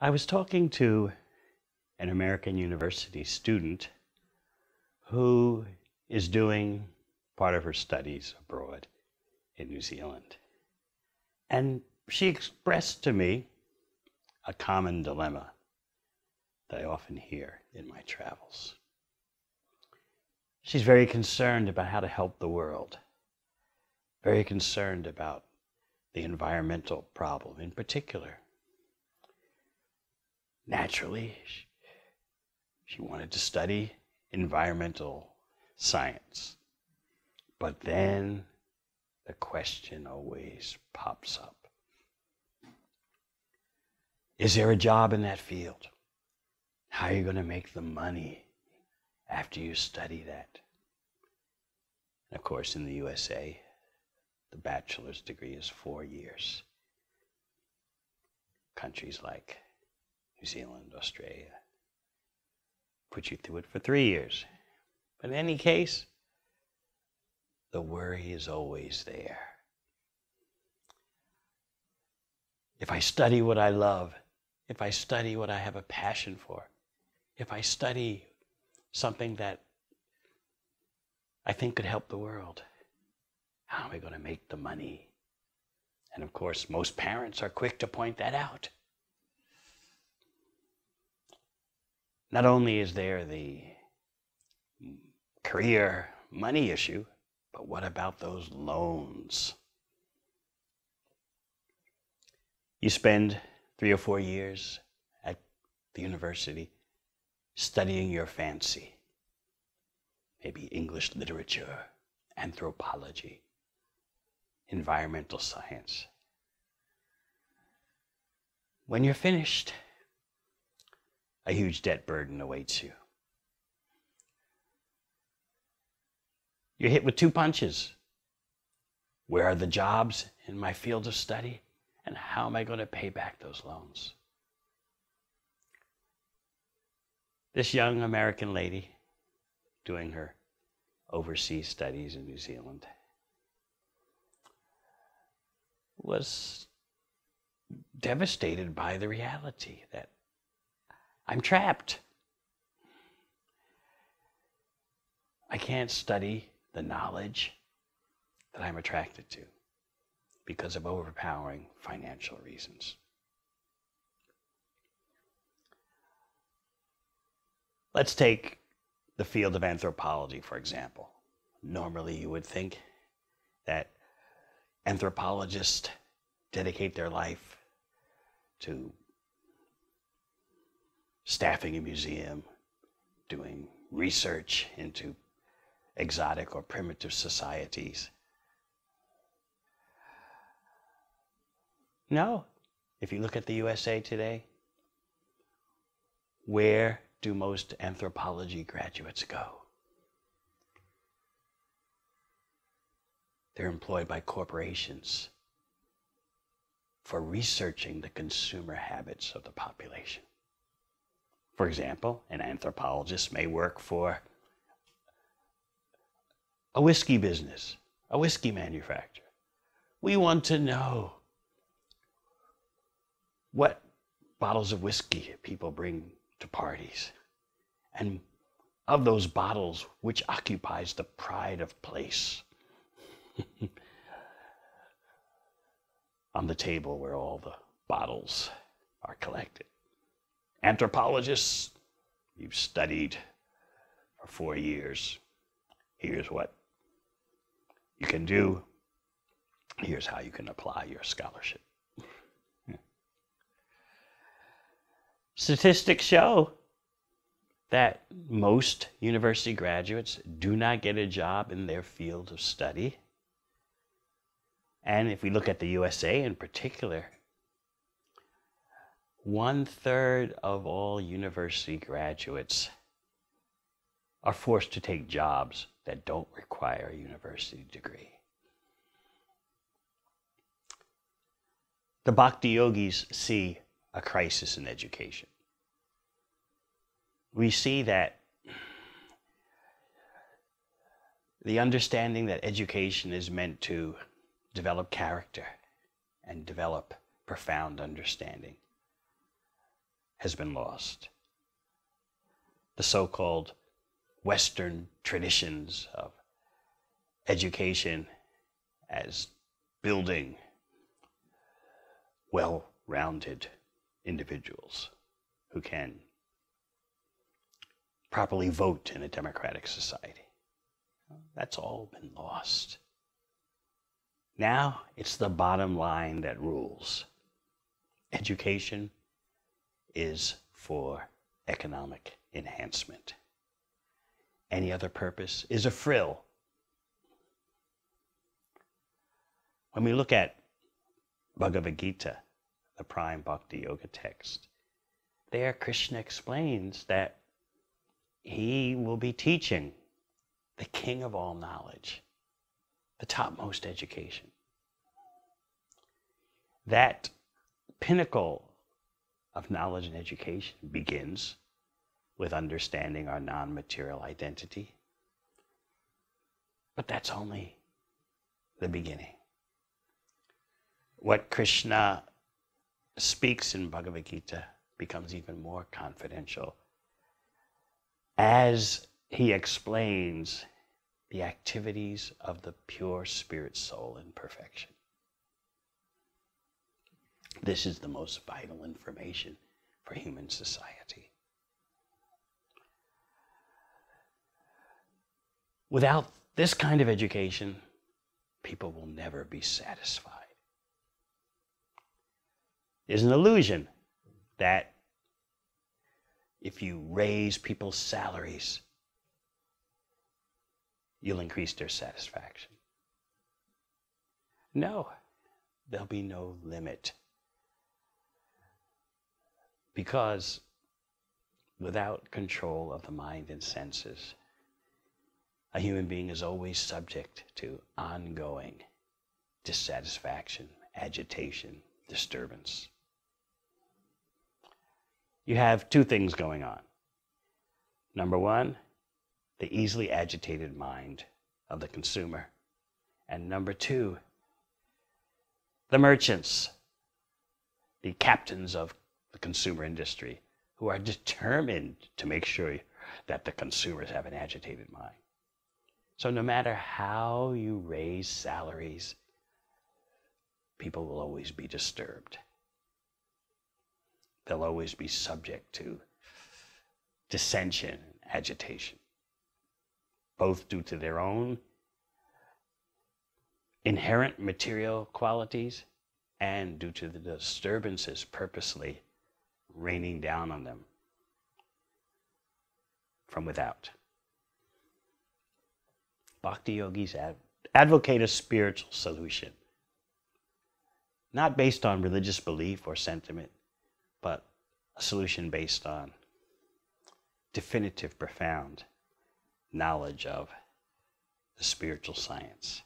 I was talking to an American university student who is doing part of her studies abroad in New Zealand. And she expressed to me a common dilemma that I often hear in my travels. She's very concerned about how to help the world, very concerned about the environmental problem in particular. Naturally, she wanted to study environmental science. But then the question always pops up. Is there a job in that field? How are you going to make the money after you study that? And of course, in the USA, the bachelor's degree is 4 years. Countries like New Zealand, Australia, put you through it for 3 years. But in any case, the worry is always there. If I study what I love, if I study what I have a passion for, if I study something that I think could help the world, how am I going to make the money? And of course, most parents are quick to point that out. Not only is there the career money issue, but what about those loans? You spend 3 or 4 years at the university studying your fancy, maybe English literature, anthropology, environmental science. When you're finished, a huge debt burden awaits you. You're hit with 2 punches. Where are the jobs in my field of study? And how am I going to pay back those loans? This young American lady doing her overseas studies in New Zealand was devastated by the reality that I'm trapped. I can't study the knowledge that I'm attracted to because of overpowering financial reasons. Let's take the field of anthropology, for example. Normally, you would think that anthropologists dedicate their life to staffing a museum, doing research into exotic or primitive societies. No, if you look at the USA today, where do most anthropology graduates go? They're employed by corporations for researching the consumer habits of the population. For example, an anthropologist may work for a whiskey business, a whiskey manufacturer. We want to know what bottles of whiskey people bring to parties. And of those bottles, which occupies the pride of place on the table where all the bottles are collected. Anthropologists, you've studied for 4 years. Here's what you can do. Here's how you can apply your scholarship. Statistics show that most university graduates do not get a job in their field of study. And if we look at the USA in particular, 1/3 of all university graduates are forced to take jobs that don't require a university degree. The Bhakti yogis see a crisis in education. We see that the understanding that education is meant to develop character and develop profound understanding has been lost. The so-called Western traditions of education as building well-rounded individuals who can properly vote in a democratic society. That's all been lost. Now it's the bottom line that rules. Education is for economic enhancement. Any other purpose is a frill. When we look at Bhagavad Gita, the prime Bhakti Yoga text, there Krishna explains that he will be teaching the king of all knowledge, the topmost education. That pinnacle of knowledge and education begins with understanding our non-material identity. But that's only the beginning. What Krishna speaks in Bhagavad Gita becomes even more confidential as he explains the activities of the pure spirit soul in perfection. This is the most vital information for human society. Without this kind of education, people will never be satisfied. There's an illusion that if you raise people's salaries, you'll increase their satisfaction. No, there'll be no limit. Because without control of the mind and senses, a human being is always subject to ongoing dissatisfaction, agitation, disturbance. You have two things going on. Number one, the easily agitated mind of the consumer. And number two, the merchants, the captains of the consumer industry, who are determined to make sure that the consumers have an agitated mind. So no matter how you raise salaries, people will always be disturbed. They'll always be subject to dissension and agitation, both due to their own inherent material qualities and due to the disturbances purposely raining down on them from without. Bhakti yogis advocate a spiritual solution, not based on religious belief or sentiment, but a solution based on definitive, profound knowledge of the spiritual science.